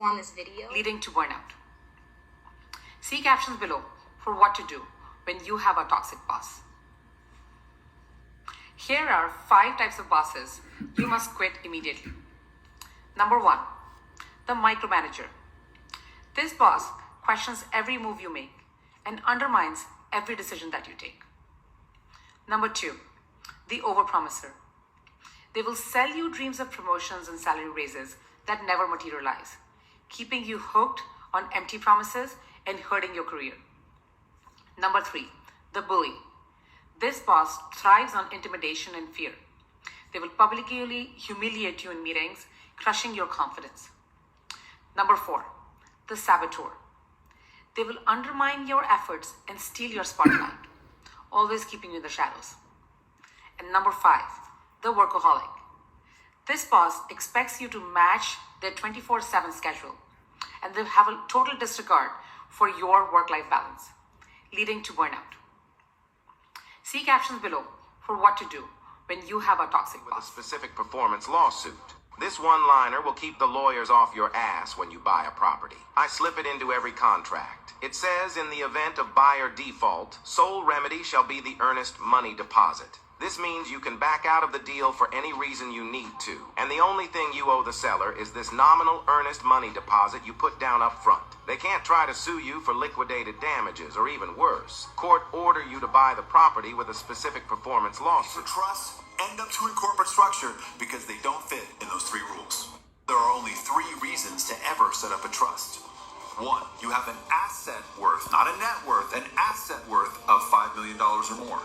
on this video, leading to burnout. See captions below for what to do when you have a toxic boss. Here are 5 types of bosses you must quit immediately. Number 1, the micromanager. This boss questions every move you make and undermines every decision that you take. Number 2, the overpromiser. They will sell you dreams of promotions and salary raises that never materialize, keeping you hooked on empty promises and hurting your career. Number 3, the bully. This boss thrives on intimidation and fear. They will publicly humiliate you in meetings, crushing your confidence. Number 4, the saboteur. They will undermine your efforts and steal your spotlight, always keeping you in the shadows. And number 5, the workaholic. This boss expects you to match their 24/7 schedule, and they have a total disregard for your work-life balance, leading to burnout. See captions below for what to do when you have a toxic With a boss. specific performance lawsuit. This one-liner will keep the lawyers off your ass when you buy a property. I slip it into every contract. It says in the event of buyer default, sole remedy shall be the earnest money deposit. This means you can back out of the deal for any reason you need to, and the only thing you owe the seller is this nominal earnest money deposit you put down up front. They can't try to sue you for liquidated damages, or even worse, court order you to buy the property with a specific performance lawsuit. Trusts end up to in corporate structure because they don't fit in those 3 rules. There are only 3 reasons to ever set up a trust. 1, you have an asset worth, not a net worth, an asset worth of $5 million or more.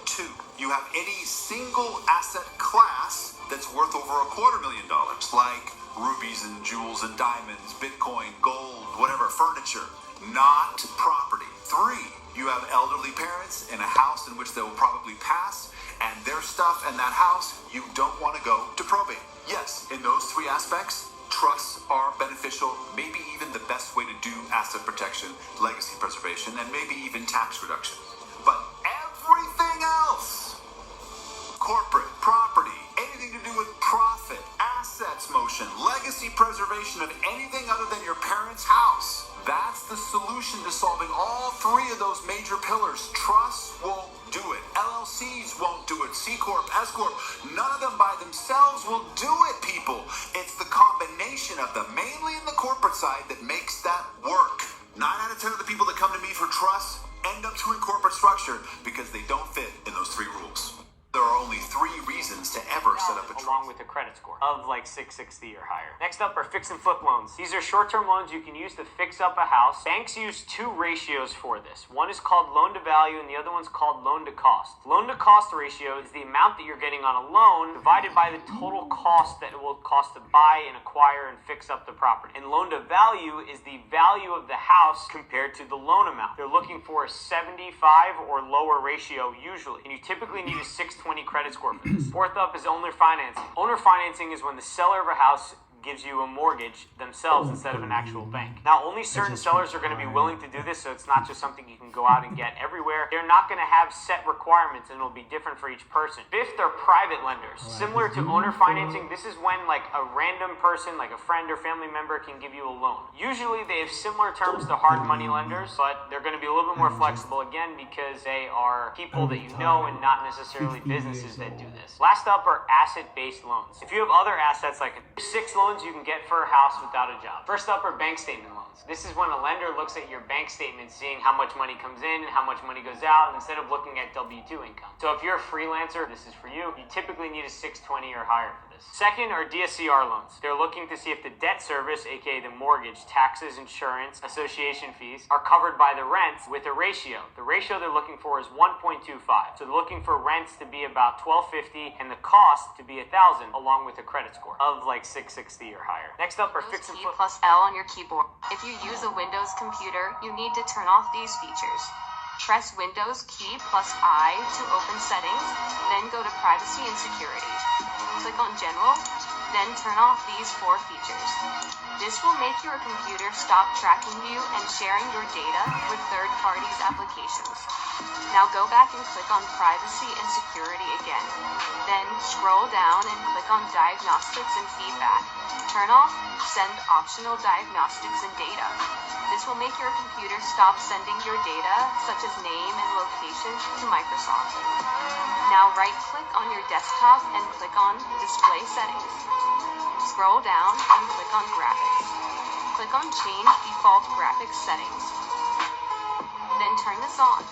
2, you have any single asset class that's worth over $250,000, like rubies and jewels and diamonds, Bitcoin, gold, whatever, furniture, not property. 3, you have elderly parents in a house in which they will probably pass, and their stuff and that house, you don't want to go to probate. Yes, in those 3 aspects, trusts are beneficial, maybe even the best way to do asset protection, legacy preservation, and maybe even tax reduction. But everything else, corporate, property, anything to do with profit, assets motion, legacy preservation of anything other than your parents' house, that's the solution to solving all 3 of those major pillars. Trusts won't do it. LLCs won't do it. C Corp, S Corp, none of them by themselves will do it, people. It's the combination of them, mainly in the corporate side, that makes that work. 9 out of 10 of the people that come to me for trusts end up to in corporate structure because they don't fit in those 3 rules. There are only 3 reasons to ever set up a trust. Along with a credit score of like 660 or higher. Next up are fix and flip loans. These are short-term loans you can use to fix up a house. Banks use 2 ratios for this. One is called loan to value and the other one's called loan to cost. Loan to cost ratio is the amount that you're getting on a loan divided by the total cost that it will cost to buy and acquire and fix up the property. And loan to value is the value of the house compared to the loan amount. They're looking for a 75 or lower ratio usually. And you typically need a 620 credit score for this. 4th up is owner financing. Owner financing is when the seller of a house gives you a mortgage themselves instead of an actual bank. Now, only certain sellers are going to be willing to do this, so it's not just something you can go out and get everywhere. They're not going to have set requirements, and it'll be different for each person. 5th are private lenders. Similar to owner financing, this is when like a random person, like a friend or family member, can give you a loan. Usually they have similar terms to hard money lenders, but they're going to be a little bit more flexible, again, because they are people that you know and not necessarily businesses that do this. Last up are asset-based loans. If you have other assets, like 6 loans you can get for a house without a job. First up are bank statement loans. This is when a lender looks at your bank statement, seeing how much money comes in and how much money goes out, instead of looking at W-2 income. So if you're a freelancer, this is for you. You typically need a 620 or higher for this. Second are DSCR loans. They're looking to see if the debt service, aka the mortgage, taxes, insurance, association fees, are covered by the rent with a ratio. The ratio they're looking for is 1.25. So they're looking for rents to be about $1,250 and the cost to be $1,000, along with a credit score of like 660 or higher. Next up are fix and flip. Plus L on your keyboard. If you use a Windows computer, you need to turn off these features. Press Windows key plus I to open settings, then go to privacy and security. Click on general, then turn off these 4 features. This will make your computer stop tracking you and sharing your data with third parties' applications. Now go back and click on privacy and security again. Then scroll down and click on diagnostics and feedback. Turn off Send Optional Diagnostics and Data. This will make your computer stop sending your data, such as name and location, to Microsoft. Now right-click on your desktop and click on Display Settings. Scroll down and click on Graphics. Click on Change Default Graphics Settings. Then turn this on.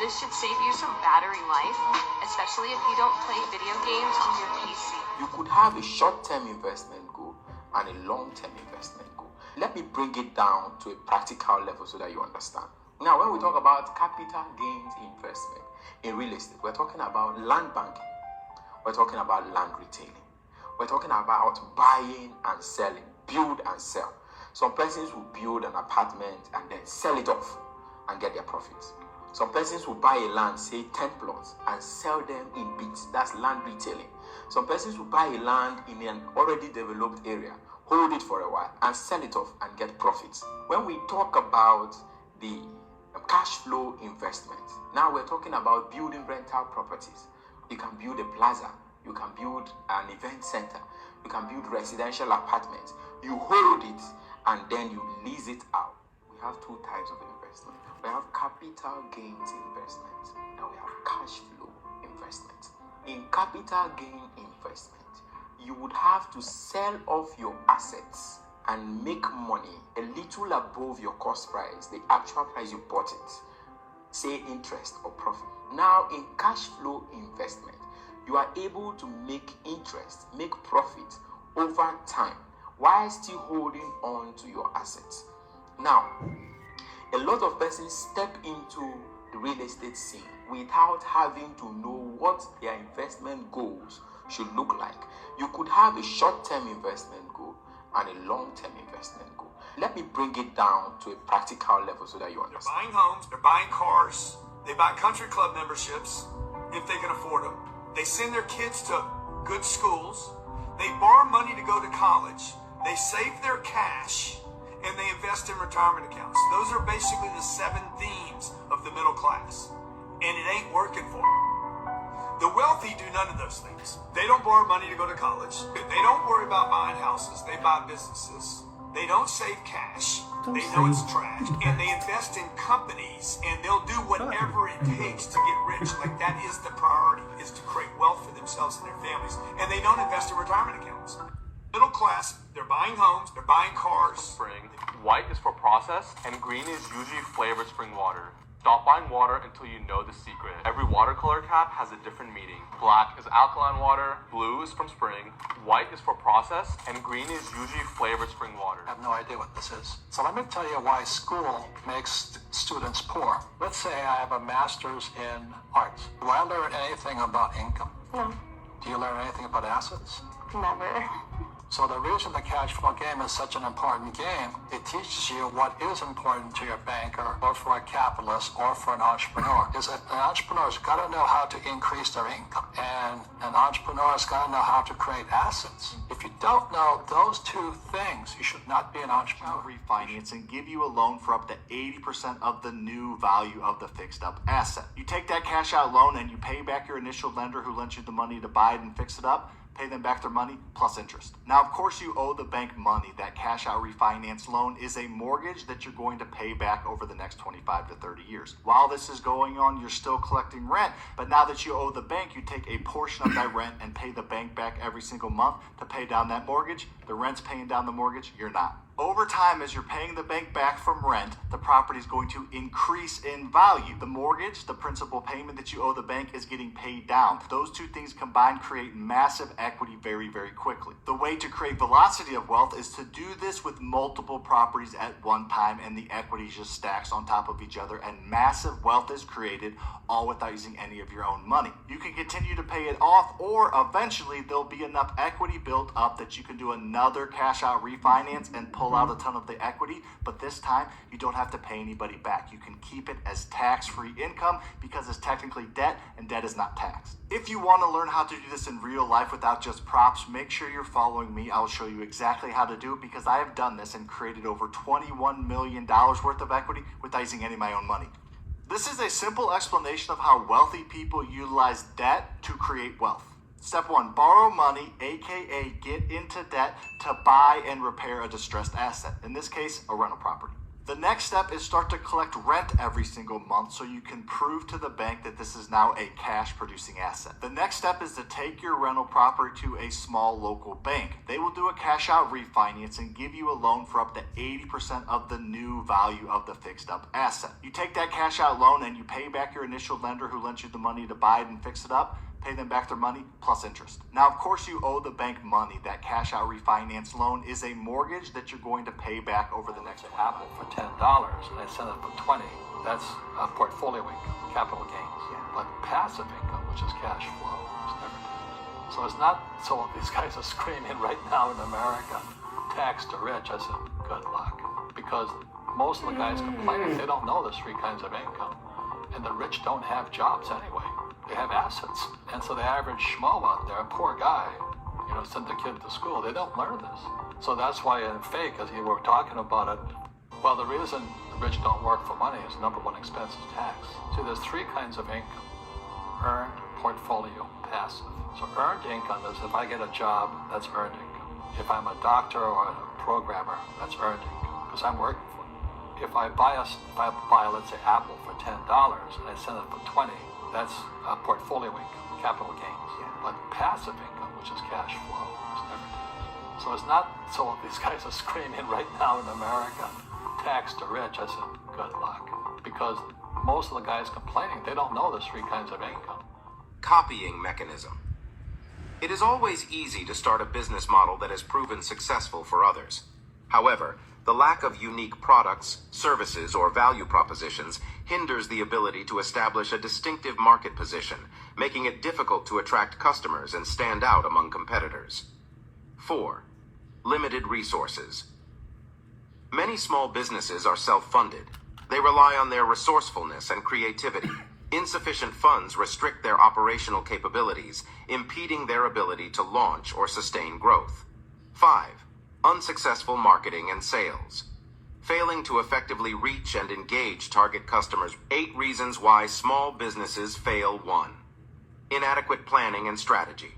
This should save you some battery life, especially if you don't play video games on your PC. You could have a short-term investment goal and a long-term investment goal. Let me bring it down to a practical level so that you understand. Now, when we talk about capital gains investment in real estate, we're talking about land banking. We're talking about land retailing. We're talking about buying and selling, build and sell. Some persons will build an apartment and then sell it off and get their profits. Some persons will buy a land, say 10 plots, and sell them in bits. That's land retailing. Some persons will buy a land in an already developed area, hold it for a while, and sell it off and get profits. When we talk about the cash flow investment, now we're talking about building rental properties. You can build a plaza, you can build an event center, you can build residential apartments. You hold it and then you lease it out. We have two types of investment. We have capital gains investment and we have cash flow investment. In capital gain investment, you would have to sell off your assets and make money a little above your cost price, the actual price you bought it, say interest or profit. Now, in cash flow investment, you are able to make interest, make profit over time while still holding on to your assets. Now, a lot of persons step into the real estate scene without having to know what their investment goals should look like. You could have a short-term investment goal and a long-term investment goal. Let me bring it down to a practical level so that you understand. They're buying homes, they're buying cars, they buy country club memberships if they can afford them. They send their kids to good schools, they borrow money to go to college, they save their cash, and they invest in retirement accounts. Those are basically the 7 themes of the middle class. And it ain't working for them. The wealthy do none of those things. They don't borrow money to go to college. They don't worry about buying houses. They buy businesses. They don't save cash. They know it's trash. And they invest in companies, and they'll do whatever it takes to get rich. Like that is the priority, is to create wealth for themselves and their families. And they don't invest in retirement accounts. Middle class, they're buying homes, they're buying cars. Spring. White is for processed, and green is usually flavored spring water. Stop buying water until you know the secret. Every watercolor cap has a different meaning. Black is alkaline water, blue is from spring, white is for processed, and green is usually flavored spring water. I have no idea what this is. So let me tell you why school makes students poor. Let's say I have a master's in arts. Do I learn anything about income? No, Do you learn anything about assets? never. So the reason the cash flow game is such an important game, it teaches you what is important to your banker or for a capitalist or for an entrepreneur. Is that an entrepreneur's got to know how to increase their income, and an entrepreneur's got to know how to create assets. If you don't know those two things, you should not be an entrepreneur. Refinance and give you a loan for up to 80% of the new value of the fixed up asset. You take that cash out loan and you pay back your initial lender who lent you the money to buy it and fix it up. Pay them back their money plus interest. Now, of course, you owe the bank money. That cash out refinance loan is a mortgage that you're going to pay back over the next 25 to 30 years. While this is going on, you're still collecting rent. But now that you owe the bank, you take a portion of that rent and pay the bank back every single month to pay down that mortgage. The rent's paying down the mortgage, you're not. Over time, as you're paying the bank back from rent, the property is going to increase in value. The mortgage, the principal payment that you owe the bank, is getting paid down. Those two things combined create massive equity very, very quickly. The way to create velocity of wealth is to do this with multiple properties at one time, and the equity just stacks on top of each other, and massive wealth is created, all without using any of your own money. You can continue to pay it off, or eventually there'll be enough equity built up that you can do another cash out refinance and pull out a ton of the equity, but this time you don't have to pay anybody back. You can keep it as tax-free income because it's technically debt, and debt is not taxed. If you want to learn how to do this in real life without just props, make sure you're following me. I'll show you exactly how to do it because I have done this and created over $21 million worth of equity without using any of my own money. This is a simple explanation of how wealthy people utilize debt to create wealth. Step 1, borrow money, aka get into debt to buy and repair a distressed asset, in this case, a rental property. The next step is start to collect rent every single month so you can prove to the bank that this is now a cash producing asset. The next step is to take your rental property to a small local bank. They will do a cash out refinance and give you a loan for up to 80% of the new value of the fixed up asset. You take that cash out loan and you pay back your initial lender who lent you the money to buy it and fix it up. Pay them back their money plus interest. Now, of course, you owe the bank money. That cash out refinance loan is a mortgage that you're going to pay back over the next Apple for $10 and I sell it for 20. That's a portfolio income, capital gains. But passive income, which is cash flow, is never done. So it's not so these guys are screaming right now in America, tax the rich. I said, good luck. Because most of the guys complaining, they don't know there's three kinds of income. And the rich don't have jobs anyway. They have assets. And so the average schmo out there, a poor guy, send the kid to school, they don't learn this. So that's why in fake, as you were talking about it, well, the reason the rich don't work for money is number one expense is tax. See, there's three kinds of income: earned, portfolio, passive. So earned income is if I get a job, that's earned income. If I'm a doctor or a programmer, that's earned income because I'm working for it. If I buy, let's say, Apple for $10 and I sell it for 20, that's a portfolio income, capital gains. But passive income, which is cash flow, is never done. So it's not so these guys are screaming right now in America, tax the rich. I said, good luck. Because most of the guys complaining, they don't know there's three kinds of income. Copying mechanism. It is always easy to start a business model that has proven successful for others. However, the lack of unique products, services, or value propositions hinders the ability to establish a distinctive market position, making it difficult to attract customers and stand out among competitors. 4. Limited resources. Many small businesses are self-funded. They rely on their resourcefulness and creativity. Insufficient funds restrict their operational capabilities, impeding their ability to launch or sustain growth. 5. Unsuccessful marketing and sales. Failing to effectively reach and engage target customers. 8 reasons why small businesses fail. 1. Inadequate planning and strategy.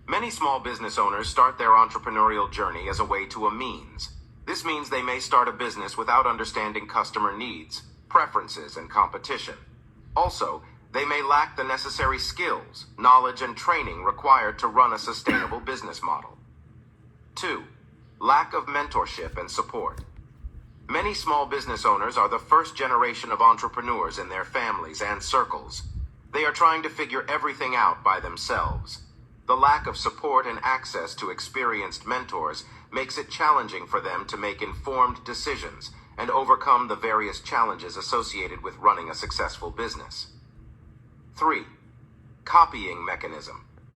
Many small business owners start their entrepreneurial journey as a way to a means. This means they may start a business without understanding customer needs, preferences, and competition. Also, they may lack the necessary skills, knowledge, and training required to run a sustainable business model. 2. Lack of mentorship and support. Many small business owners are the first generation of entrepreneurs in their families and circles. They are trying to figure everything out by themselves. The lack of support and access to experienced mentors makes it challenging for them to make informed decisions and overcome the various challenges associated with running a successful business. 3. Copying mechanism.